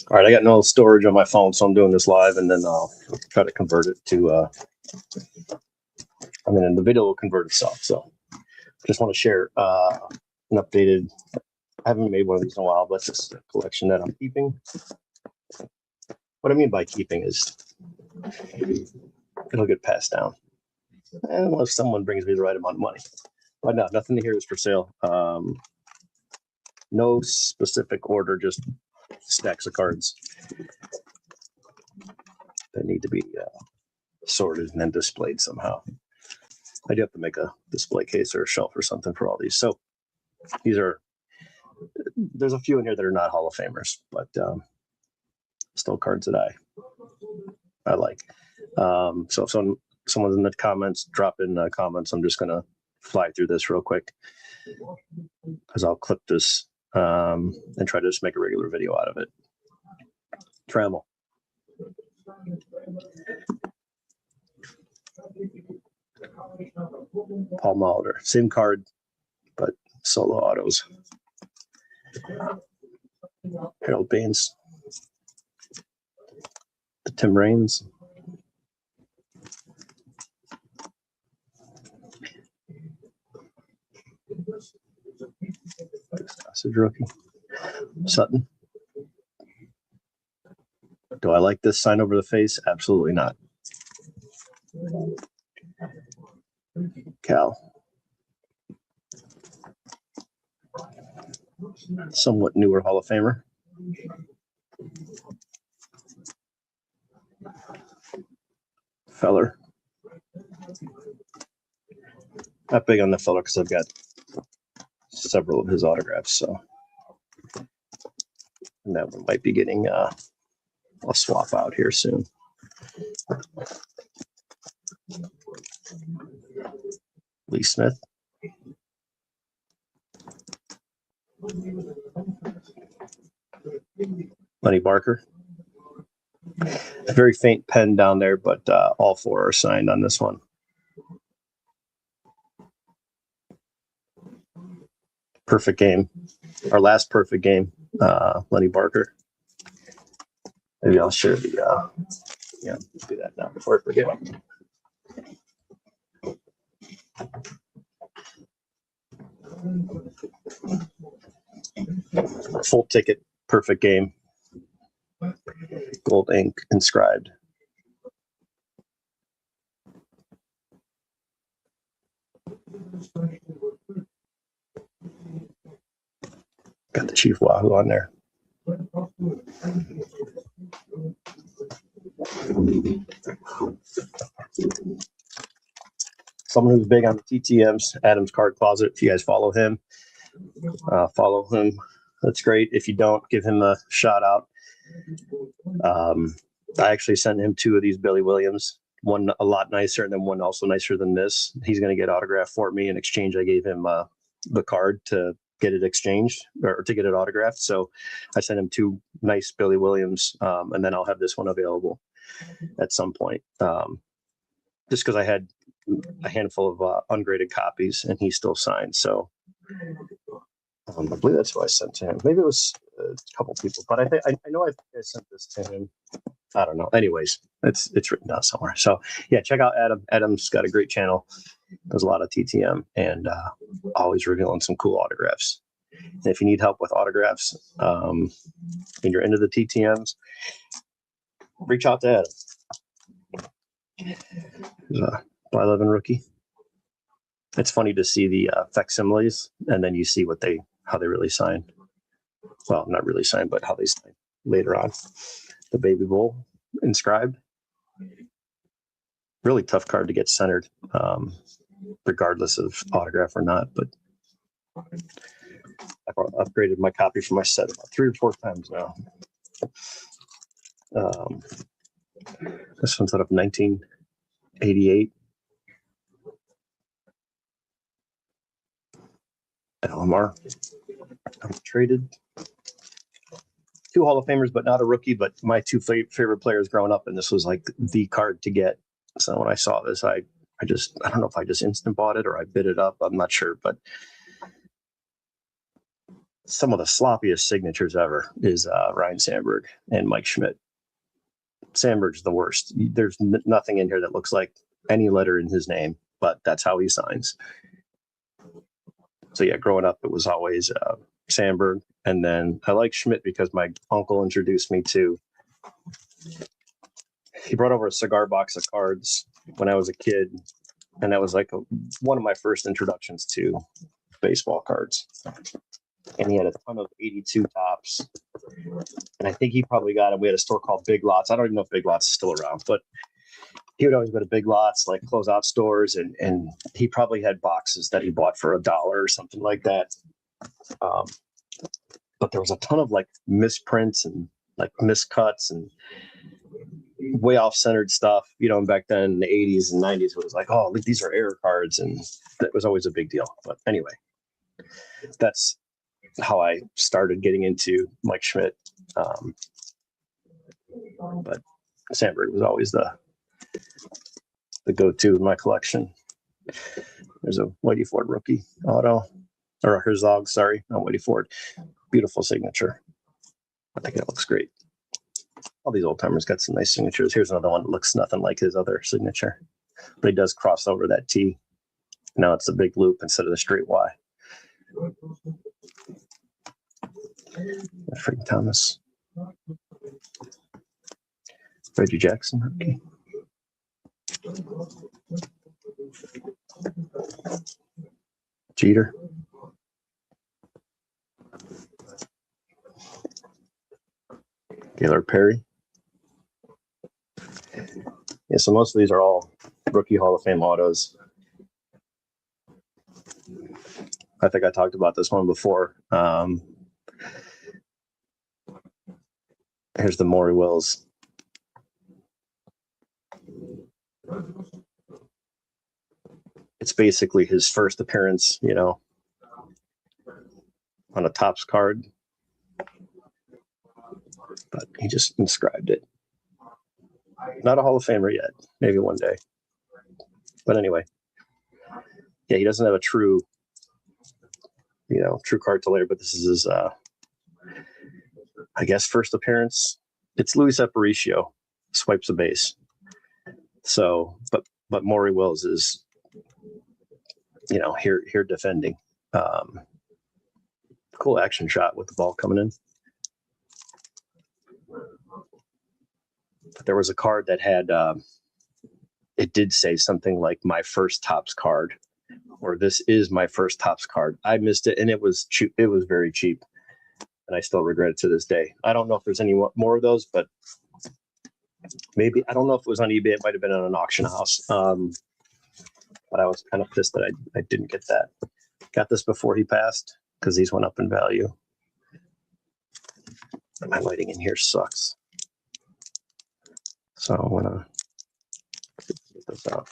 All right, I got no storage on my phone, so I'm doing this live, and then I'll try to convert it to. The video will convert itself. So, just want to share an updated. I haven't made one of these in a while, but it's a collection that I'm keeping. What I mean by keeping is it'll get passed down, unless someone brings me the right amount of money. But no, nothing here is for sale. No specific order, just stacks of cards that need to be sorted and then displayed somehow. I do have to make a display case or a shelf or something for all these. So there's a few in here that are not Hall of Famers, but still cards that I like. So if someone's in the comments, drop in comments. I'm just going to fly through this real quick because I'll clip this and try to just make a regular video out of it. Trammell. Paul Molitor. Same card, but solo autos. Harold Baines. The Tim Raines. Sausage rookie. Sutton. Do I like this sign over the face? Absolutely not. Cal. Somewhat newer Hall of Famer. Feller. Not big on the Feller because I've got several of his autographs, so and that one might be getting a swap out here soon. Lee Smith. Lenny Barker. A very faint pen down there, but all four are signed on this one. Perfect game. Our last perfect game, Lenny Barker. Maybe I'll share the, do that now before I forget. Full ticket, perfect game. Gold ink inscribed. Got the Chief Wahoo on there. Someone who's big on the TTMs, Adam's Card Closet. If you guys follow him, that's great. If you don't, give him a shout out. I actually sent him two of these Billy Williams, one a lot nicer and then one also nicer than this. He's going to get autographed for me. In exchange, I gave him the card to get it exchanged or to get it autographed. So I sent him two nice Billy Williams, and then I'll have this one available at some point. Just because I had a handful of ungraded copies and he still signed. So I believe that's who I sent to him. Maybe it was a couple people, but I know I sent this to him. I don't know. Anyways, it's written down somewhere. So yeah, check out Adam. Adam's got a great channel. Does a lot of TTM and always revealing some cool autographs. And if you need help with autographs and you're into the TTMs, reach out to Adam. He's a by-11 rookie. It's funny to see the facsimiles and then you see how they really sign. Well, not really sign, but how they sign later on. The Baby Bull inscribed. Really tough card to get centered, regardless of autograph or not. But I've upgraded my copy for my set about 3 or 4 times now. This one's out of 1988. LMR. I've traded 2 Hall of Famers, but not a rookie, but my 2 favorite players growing up, and this was like the card to get. So when I saw this, I I don't know if I just instant bought it or I bid it up. I'm not sure, but some of the sloppiest signatures ever is Ryan Sandberg and Mike Schmidt. Sandberg's the worst. There's nothing in here that looks like any letter in his name, but that's how he signs. So yeah, growing up, it was always Sandberg. And then I like Schmidt because my uncle introduced me to, he brought over a cigar box of cards when I was a kid. And that was like one of my first introductions to baseball cards. And he had a ton of 82 tops. And I think he probably got them. We had a store called Big Lots. I don't even know if Big Lots is still around, but he would always go to Big Lots, like closeout stores. And he probably had boxes that he bought for $1 or something like that. But there was a ton of like misprints and like miscuts and way off centered stuff, and back then in the 80s and 90s, it was like, oh, these are error cards. And that was always a big deal. But anyway, that's how I started getting into Mike Schmidt. But Sandberg was always the go-to in my collection. There's a Whitey Ford rookie auto, or Herzog, sorry, not Whitey Ford. Beautiful signature. I think it looks great. All these old timers got some nice signatures. Here's another one that looks nothing like his other signature, but he does cross over that T. Now it's a big loop instead of the straight Y. Frank Thomas. Reggie Jackson rookie. Jeter. Gaylord Perry. Yeah, so most of these are all rookie Hall of Fame autos. I think I talked about this one before. Here's the Maury Wills. It's basically his first appearance, on a Topps card. But he just inscribed it. Not a Hall of Famer yet. Maybe one day. But anyway. Yeah, he doesn't have a true card to layer, but this is his, I guess, first appearance. It's Luis Aparicio, swipes a base. So, but Maury Wills is, here defending. Cool action shot with the ball coming in. But there was a card that had, it did say something like my first Topps card, or this is my first Topps card. I missed it, and it was cheap. It was very cheap, and I still regret it to this day. I don't know if there's any more of those, but maybe. I don't know if it was on eBay. It might have been on an auction house. But I was kind of pissed that I didn't get that. Got this before he passed because these went up in value. My lighting in here sucks. So I'm gonna get this out.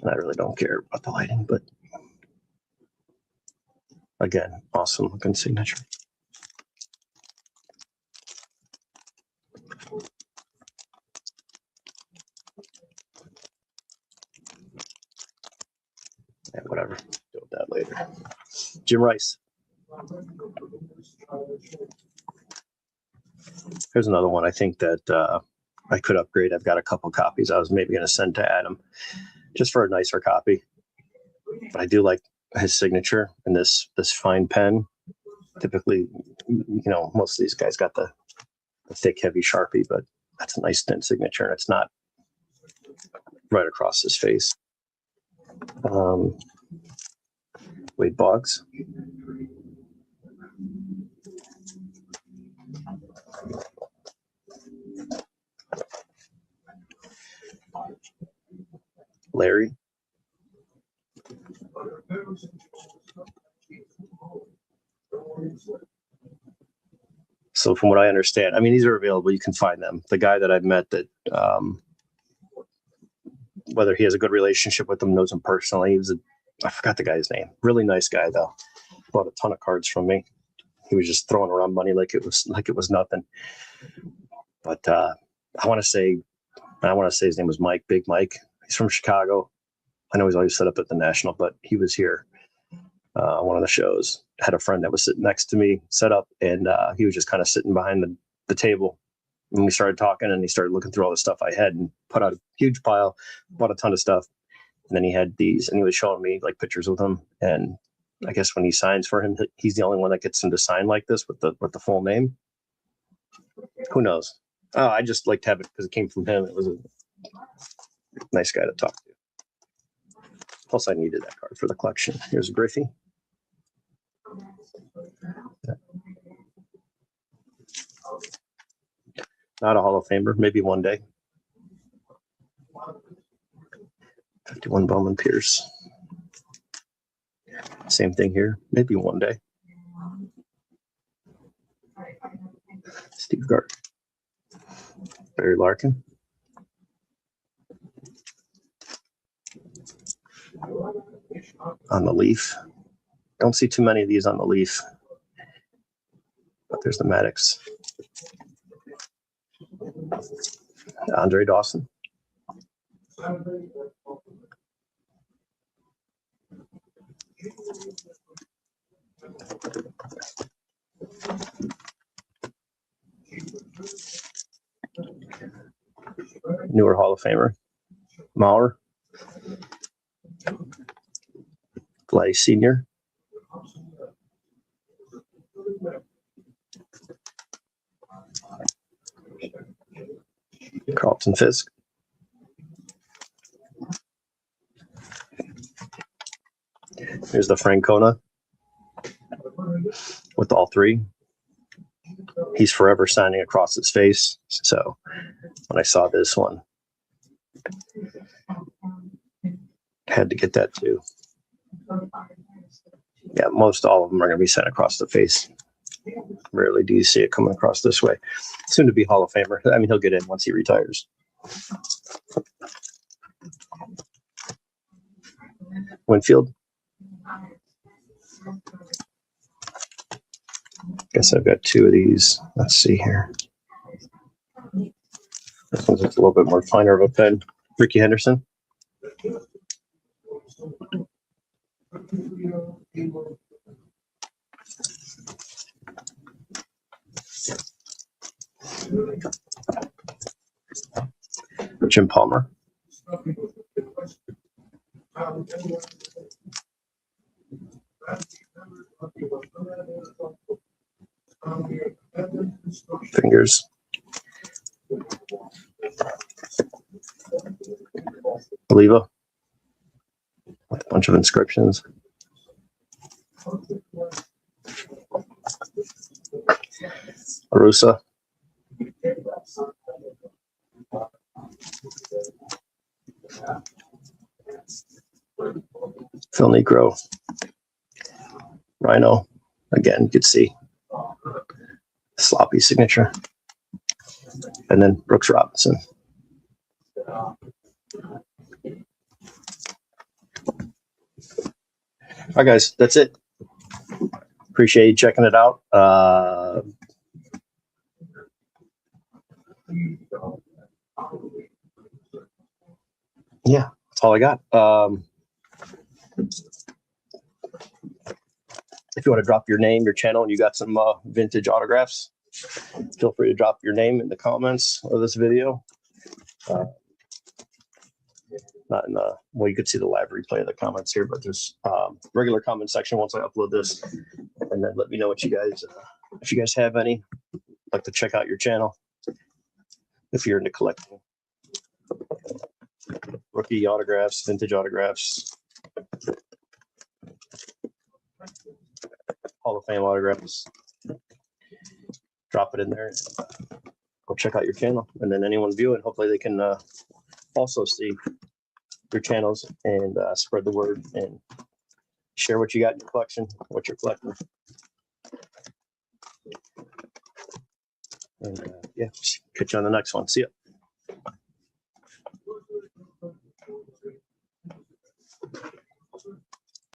And I really don't care about the lighting, but again, awesome looking signature. Yeah, whatever. Deal with that later. Jim Rice. Here's another one I think that I could upgrade. I've got a couple copies I was maybe going to send to Adam just for a nicer copy. But I do like his signature and this fine pen. Typically, most of these guys got the thick, heavy Sharpie, but that's a nice thin signature, and it's not right across his face. Wade Boggs. Larry. So from what I understand, these are available. You can find them. The guy that I've met that, whether he has a good relationship with them, knows him personally. I forgot the guy's name. Really nice guy though. Bought a ton of cards from me. He was just throwing around money like it was nothing. But I want to say his name was Mike, Big Mike. He's from Chicago. I know he's always set up at the National, but he was here one of the shows. Had a friend that was sitting next to me, set up, and he was just kind of sitting behind the table. And we started talking, and he started looking through all the stuff I had and put out a huge pile, bought a ton of stuff. And then he had these, and he was showing me like pictures with them. And I guess when he signs for him, he's the only one that gets him to sign like this with the full name. Who knows? Oh, I just liked to have it because it came from him. It was a nice guy to talk to. Plus, I needed that card for the collection. Here's a Griffey. Not a Hall of Famer, maybe one day. 51 Bowman Pierce. Same thing here, maybe one day. Steve Gart. Barry Larkin. On the Leaf. Don't see too many of these on the Leaf. But there's the Maddox. Andre Dawson. Newer Hall of Famer. Mauer. Vladdy Sr. Carlton Fisk. Here's the Francona with all three. He's forever signing across his face. So when I saw this one, had to get that too. Yeah, most all of them are going to be sent across the face. Rarely do you see it coming across this way. Soon to be Hall of Famer. I mean, he'll get in once he retires. Winfield. Guess I've got two of these. Let's see here. This one's just a little bit more finer of a pen. Ricky Henderson. Jim Palmer. Fingers. Oliva. With a bunch of inscriptions. Arusa. Phil Negro. Rhino. Again, you could see sloppy signature. And then Brooks Robinson. All right, guys, that's it. Appreciate you checking it out. Yeah, that's all I got. If you want to drop your name, your channel, and you got some vintage autographs, feel free to drop your name in the comments of this video. Not in the, well, you could see the live replay of the comments here, but there's regular comment section once I upload this. And then let me know what you guys, if you guys have any, like to check out your channel. If you're into collecting rookie autographs, vintage autographs, Hall of Fame autographs, drop it in there. Go check out your channel, and then anyone viewing, hopefully they can also see your channels and spread the word and share what you got in your collection, what you're collecting. And yeah, catch you on the next one. See ya.